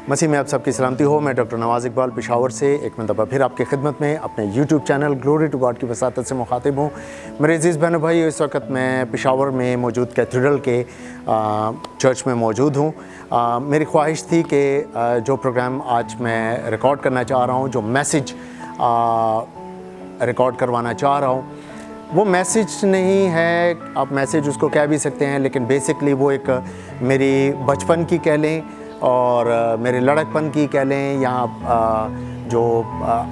मसीह में आप सबकी सलामती हो। मैं डॉक्टर नवाज़ इकबाल पेशावर से एक मरतबा फिर आपकी खिदमत में अपने YouTube channel glory to God की वसातत से मुखातिब हूँ। मेरे अज़ीज़ बहनों भाई, इस वक्त मैं पेशावर में मौजूद कैथेड्रल के चर्च में मौजूद हूँ। मेरी ख्वाहिश थी कि जो प्रोग्राम आज मैं रिकॉर्ड करना चाह रहा हूँ, जो मैसेज रिकॉर्ड करवाना चाह रहा हूँ, वो मैसेज नहीं है, आप मैसेज उसको कह भी सकते हैं, लेकिन बेसिकली वो एक मेरी बचपन की कह लें और मेरे लड़कपन की कह लें, या जो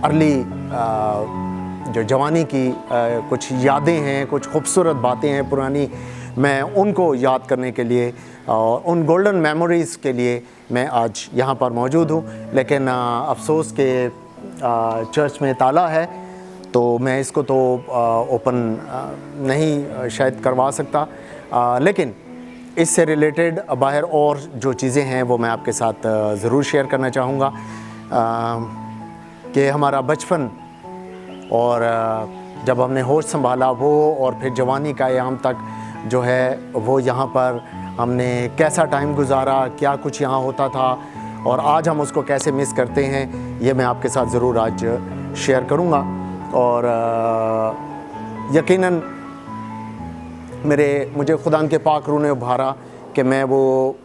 अर्ली जो जवानी की कुछ यादें हैं, कुछ खूबसूरत बातें हैं पुरानी, मैं उनको याद करने के लिए और उन गोल्डन मेमोरीज़ के लिए मैं आज यहाँ पर मौजूद हूँ। लेकिन अफसोस के चर्च में ताला है, तो मैं इसको तो ओपन नहीं शायद करवा सकता, लेकिन इससे रिलेटेड बाहर और जो चीज़ें हैं वो मैं आपके साथ ज़रूर शेयर करना चाहूँगा कि हमारा बचपन और जब हमने होश संभाला वो, और फिर जवानी का क़याम तक जो है वो यहाँ पर हमने कैसा टाइम गुजारा, क्या कुछ यहाँ होता था और आज हम उसको कैसे मिस करते हैं, ये मैं आपके साथ ज़रूर आज शेयर करूँगा। और यकीनन मुझे खुदा के पाक रूह ने उभारा कि मैं वो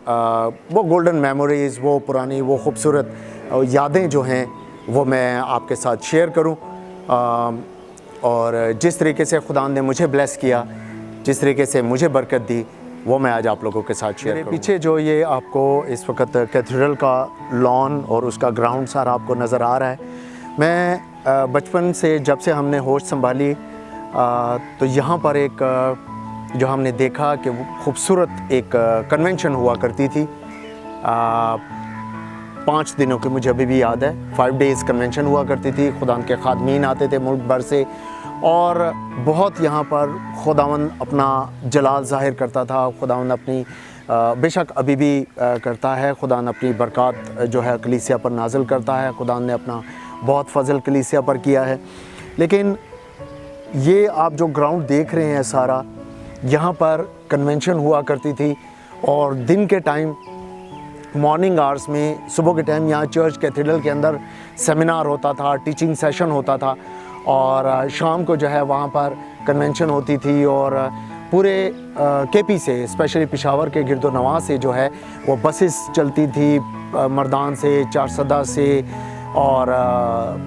गोल्डन मेमोरीज़, वो पुरानी, वो खूबसूरत यादें जो हैं वो मैं आपके साथ शेयर करूं। और जिस तरीके से खुदा ने मुझे ब्लेस किया, जिस तरीके से मुझे बरकत दी, वो मैं आज आप लोगों के साथ शेयर करूं। पीछे जो ये आपको इस वक्त कैथेड्रल का लॉन और उसका ग्राउंड सारा आपको नज़र आ रहा है। मैं बचपन से जब से हमने होश संभाली तो यहाँ पर एक जो हमने देखा कि वो खूबसूरत एक कन्वेंशन हुआ करती थी, 5 दिनों की, मुझे अभी भी याद है, 5 डेज़ कन्वेंशन हुआ करती थी। खुदा के खादमीन आते थे मुल्क भर से और बहुत यहाँ पर खुदावन अपना जलाल ज़ाहिर करता था। खुदावन अपनी बेशक अभी भी करता है, खुदावन अपनी बरक़ात जो है कलीसिया पर नाज़िल करता है। खुदावन ने अपना बहुत फ़ज़ल कलीसिया पर किया है। लेकिन ये आप जो ग्राउंड देख रहे हैं सारा, यहाँ पर कन्वेंशन हुआ करती थी और दिन के टाइम, मॉर्निंग आवर्स में, सुबह के टाइम यहाँ चर्च कैथेड्रल के अंदर सेमिनार होता था, टीचिंग सेशन होता था और शाम को जो है वहाँ पर कन्वेंशन होती थी। और पूरे केपी से, स्पेशली पेशावर के गिरदो नवाह से जो है वो बसेस चलती थी, मर्दान से, चारसदा से और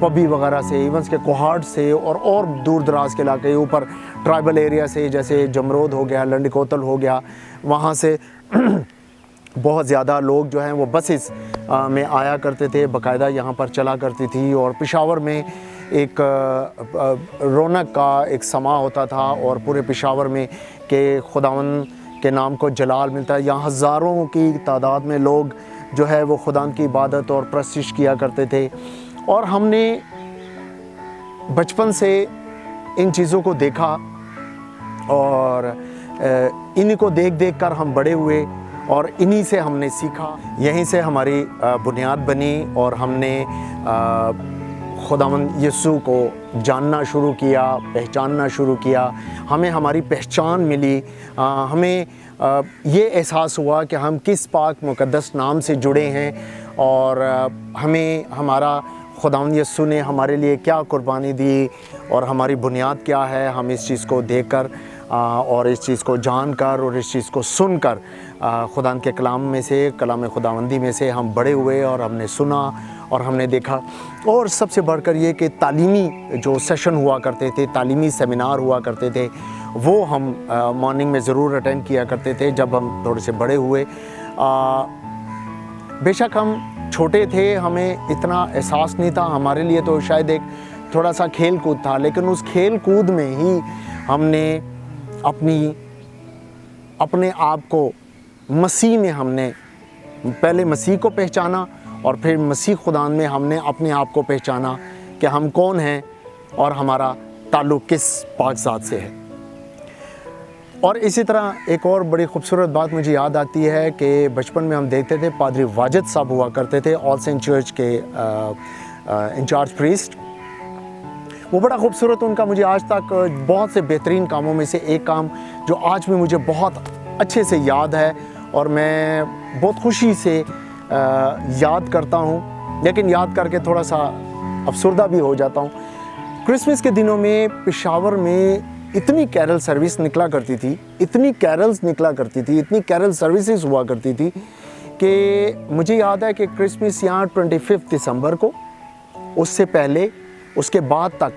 पबी वगैरह से, इवंस के कोहाट से और दूर दराज के इलाके, ऊपर ट्राइबल एरिया से, जैसे जमरोद हो गया, लंडिकोतल हो गया, वहाँ से बहुत ज़्यादा लोग जो हैं वो बसेस में आया करते थे, बाकायदा यहाँ पर चला करती थी। और पेशावर में एक रौनक का एक समा होता था और पूरे पेशावर में के खुदावन के नाम को जलाल मिलता है। यहाँ हज़ारों की तादाद में लोग जो है वो खुदा की इबादत और प्रस्तिश किया करते थे। और हमने बचपन से इन चीज़ों को देखा और इन्हीं को देख देख कर हम बड़े हुए और इन्हीं से हमने सीखा, यहीं से हमारी बुनियाद बनी और हमने खुदावंद यीशु को जानना शुरू किया, पहचानना शुरू किया। हमें हमारी पहचान मिली, हमें ये एहसास हुआ कि हम किस पाक मुक़द्दस नाम से जुड़े हैं और हमें हमारा खुदावंद यीशु ने हमारे लिए क्या कुर्बानी दी और हमारी बुनियाद क्या है। हम इस चीज़ को देखकर और इस चीज़ को जानकर और इस चीज़ को सुनकर खुदा के कलाम में से, कलाम खुदावंदी में से हम बड़े हुए और हमने सुना और हमने देखा। और सबसे बढ़कर ये कि तालीमी जो सेशन हुआ करते थे, तालीमी सेमिनार हुआ करते थे, वो हम मॉर्निंग में ज़रूर अटेंड किया करते थे जब हम थोड़े से बड़े हुए। बेशक हम छोटे थे, हमें इतना एहसास नहीं था, हमारे लिए तो शायद एक थोड़ा सा खेल कूद था, लेकिन उस खेल कूद में ही हमने अपने आप को मसीह में, हमने पहले मसीह को पहचाना और फिर मसीह खुदा में हमने अपने आप को पहचाना कि हम कौन हैं और हमारा ताल्लुक़ किस पाक ज़ात से है। और इसी तरह एक और बड़ी खूबसूरत बात मुझे याद आती है कि बचपन में हम देखते थे, पादरी वाजिद साहब हुआ करते थे, ऑल सेंट चर्च के इंचार्ज प्रीस्ट। वो बड़ा खूबसूरत, उनका मुझे आज तक बहुत से बेहतरीन कामों में से एक काम जो आज भी मुझे बहुत अच्छे से याद है और मैं बहुत खुशी से याद करता हूँ, लेकिन याद करके थोड़ा सा अफसरदा भी हो जाता हूँ। क्रिसमस के दिनों में पेशावर में इतनी कैरल सर्विस निकला करती थी, इतनी कैरल्स निकला करती थी, इतनी कैरल सर्विसेज हुआ करती थी कि मुझे याद है कि क्रिसमस यहाँ 25 दिसंबर को, उससे पहले उसके बाद तक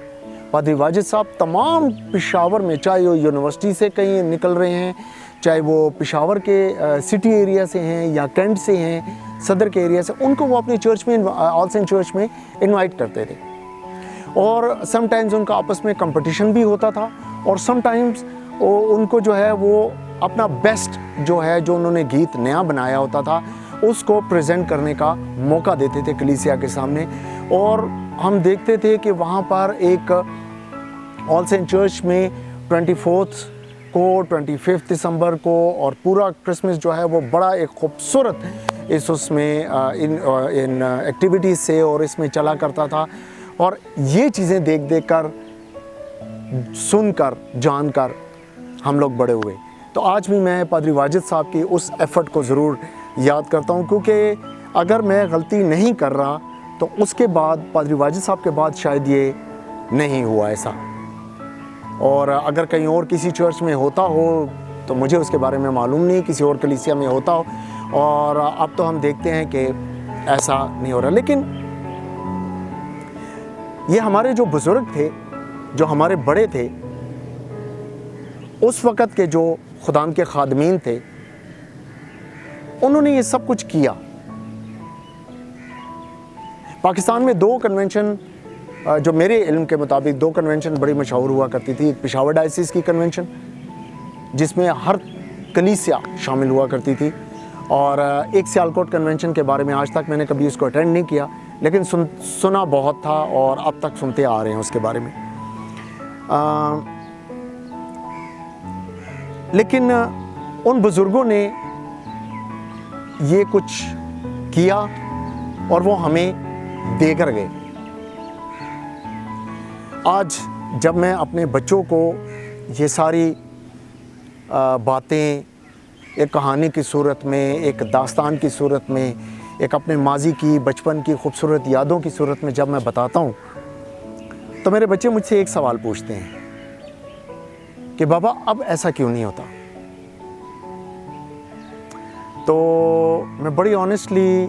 पादरी वाजिद साहब तमाम पेशावर में, चाहे वो यूनिवर्सिटी से कहीं निकल रहे हैं, चाहे वो पेशावर के सिटी एरिया से हैं या कैंट से हैं, सदर के एरिया से, उनको वो अपनी चर्च में, ऑल सेंट चर्च में इनवाइट करते थे। और समटाइम्स उनका आपस में कंपटीशन भी होता था, और समटाइम्स उनको जो है वो अपना बेस्ट जो है, जो उन्होंने गीत नया बनाया होता था, उसको प्रेजेंट करने का मौका देते थे कलीसिया के सामने। और हम देखते थे कि वहाँ पर एक ऑल सेंट चर्च में 24 को, 25 दिसंबर को और पूरा क्रिसमस जो है वो बड़ा एक खूबसूरत उसमें इन एक्टिविटीज़ से और इसमें चला करता था। और ये चीज़ें देख देख कर, सुनकर, जानकर हम लोग बड़े हुए। तो आज भी मैं पादरी वाजिद साहब की उस एफ़र्ट को ज़रूर याद करता हूँ, क्योंकि अगर मैं गलती नहीं कर रहा तो उसके बाद, पादरी वाजिद साहब के बाद शायद ये नहीं हुआ ऐसा। और अगर कहीं और किसी चर्च में होता हो तो मुझे उसके बारे में मालूम नहीं, किसी और कलीसिया में होता हो। और अब तो हम देखते हैं कि ऐसा नहीं हो रहा। लेकिन ये हमारे जो बुज़ुर्ग थे, जो हमारे बड़े थे, उस वक़्त के जो खुदाम के खादमीन थे, उन्होंने ये सब कुछ किया। पाकिस्तान में 2 कन्वेंशन, जो मेरे इल्म के मुताबिक 2 कन्वेंशन बड़ी मशहूर हुआ करती थी। एक पेशावर डायसिस की कन्वेंशन, जिसमें हर कलीसिया शामिल हुआ करती थी, और एक सियालकोट कन्वेंशन के बारे में आज तक मैंने कभी उसको अटेंड नहीं किया, लेकिन सुना बहुत था और अब तक सुनते आ रहे हैं उसके बारे में। लेकिन उन बुज़ुर्गों ने ये कुछ किया और वो हमें देकर गए। आज जब मैं अपने बच्चों को ये सारी बातें एक कहानी की सूरत में, एक दास्तान की सूरत में, एक अपने माजी की, बचपन की खूबसूरत यादों की सूरत में जब मैं बताता हूँ, तो मेरे बच्चे मुझसे एक सवाल पूछते हैं कि बाबा अब ऐसा क्यों नहीं होता। तो मैं बड़ी ऑनेस्टली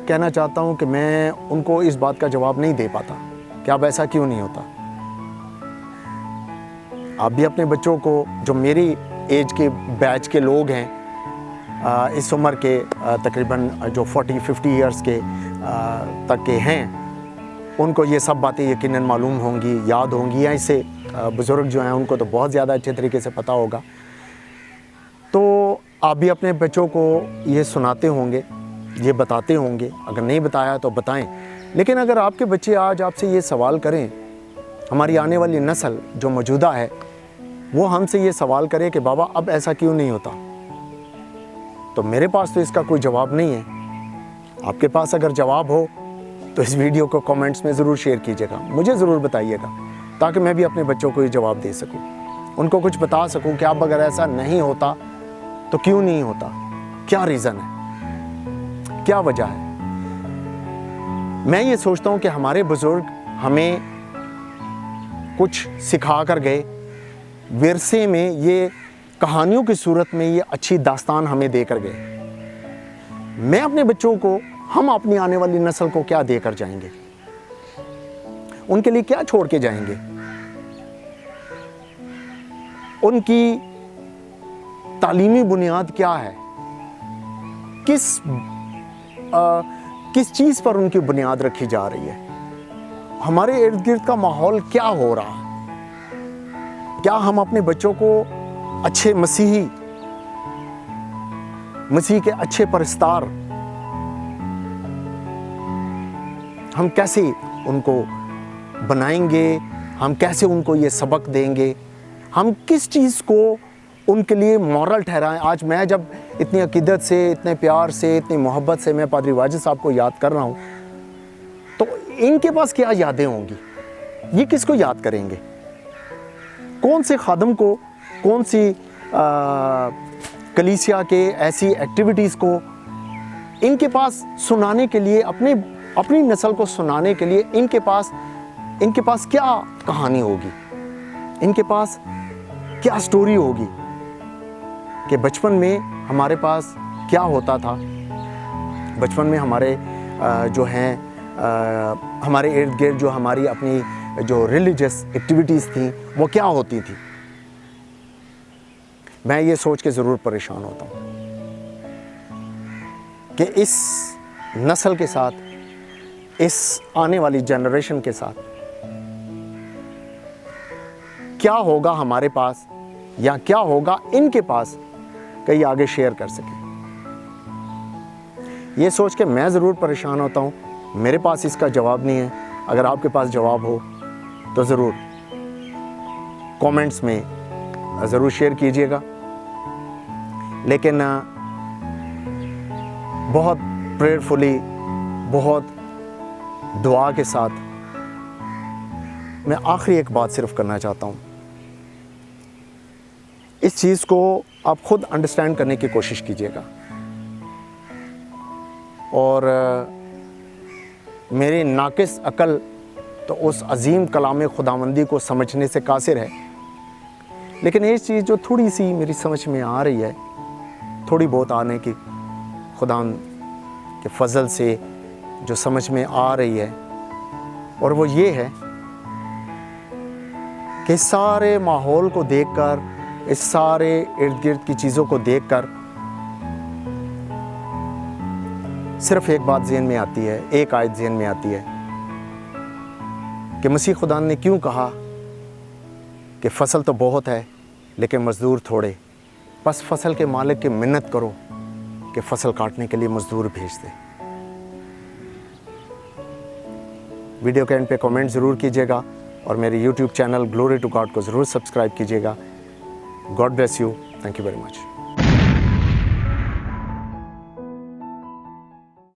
कहना चाहता हूँ कि मैं उनको इस बात का जवाब नहीं दे पाता कि अब ऐसा क्यों नहीं होता। आप भी अपने बच्चों को, जो मेरी एज के बैच के लोग हैं, इस उम्र के तकरीबन जो 40-50 इयर्स के तक के हैं, उनको ये सब बातें यकीनन मालूम होंगी, याद होंगी, या इससे बुज़ुर्ग जो हैं उनको तो बहुत ज़्यादा अच्छे तरीके से पता होगा। तो आप भी अपने बच्चों को ये सुनाते होंगे, ये बताते होंगे, अगर नहीं बताया तो बताएं। लेकिन अगर आपके बच्चे आज आपसे ये सवाल करें, हमारी आने वाली नस्ल जो मौजूदा है वो हमसे ये सवाल करे कि बाबा अब ऐसा क्यों नहीं होता, तो मेरे पास तो इसका कोई जवाब नहीं है। आपके पास अगर जवाब हो तो इस वीडियो को कमेंट्स में ज़रूर शेयर कीजिएगा, मुझे ज़रूर बताइएगा, ताकि मैं भी अपने बच्चों को ये जवाब दे सकूं, उनको कुछ बता सकूं कि अब अगर ऐसा नहीं होता तो क्यों नहीं होता, क्या रीज़न है, क्या वजह है। मैं ये सोचता हूँ कि हमारे बुज़ुर्ग हमें कुछ सिखा कर गए, विरसे में, ये कहानियों की सूरत में ये अच्छी दास्तान हमें देकर गए। मैं अपने बच्चों को, हम अपनी आने वाली नस्ल को क्या देकर जाएंगे, उनके लिए क्या छोड़ के जाएंगे, उनकी तालीमी बुनियाद क्या है, किस चीज़ पर उनकी बुनियाद रखी जा रही है, हमारे इर्द गिर्द का माहौल क्या हो रहा है। क्या हम अपने बच्चों को अच्छे मसीह के अच्छे परस्तार, हम कैसे उनको बनाएंगे, हम कैसे उनको ये सबक देंगे, हम किस चीज़ को उनके लिए मॉरल ठहराएं। आज मैं जब इतनी अकीदत से, इतने प्यार से, इतनी मोहब्बत से मैं पादरी वाजिद साहब को याद कर रहा हूँ, तो इनके पास क्या यादें होंगी, ये किसको याद करेंगे, कौन से खादम को, कौन सी कलीसिया के ऐसी एक्टिविटीज़ को इनके पास सुनाने के लिए, अपनी नस्ल को सुनाने के लिए इनके पास क्या कहानी होगी, इनके पास क्या स्टोरी होगी कि बचपन में हमारे पास क्या होता था, बचपन में हमारे जो हैं हमारे इर्द गिर्द जो हमारी अपनी जो रिलीजियस एक्टिविटीज़ थी वो क्या होती थी। मैं ये सोच के ज़रूर परेशान होता हूँ कि इस नस्ल के साथ, इस आने वाली जनरेशन के साथ क्या होगा हमारे पास, या क्या होगा इनके पास कि ये आगे शेयर कर सकें। ये सोच के मैं ज़रूर परेशान होता हूँ। मेरे पास इसका जवाब नहीं है। अगर आपके पास जवाब हो तो ज़रूर कमेंट्स में ज़रूर शेयर कीजिएगा। लेकिन बहुत प्रेयरफुली, बहुत दुआ के साथ मैं आखिरी एक बात सिर्फ करना चाहता हूँ। इस चीज़ को आप खुद अंडरस्टैंड करने की कोशिश कीजिएगा और मेरी नाकिस अकल तो उस अजीम कलाम खुदावंदी को समझने से कासिर है, लेकिन ये चीज़ जो थोड़ी सी मेरी समझ में आ रही है, थोड़ी बहुत आने की खुदा के फजल से जो समझ में आ रही है, और वो ये है कि सारे माहौल को देखकर, इस सारे इर्द गिर्द की चीज़ों को देखकर सिर्फ एक बात ज़हन में आती है, एक आयत ज़हन में आती है कि मसीह खुदा ने क्यों कहा कि फसल तो बहुत है लेकिन मज़दूर थोड़े। बस फसल के मालिक की मिन्नत करो कि फसल काटने के लिए मज़दूर भेज दे। वीडियो के एंड पे कमेंट ज़रूर कीजिएगा और मेरे YouTube channel glory to God को ज़रूर सब्सक्राइब कीजिएगा। God bless you. Thank you very much.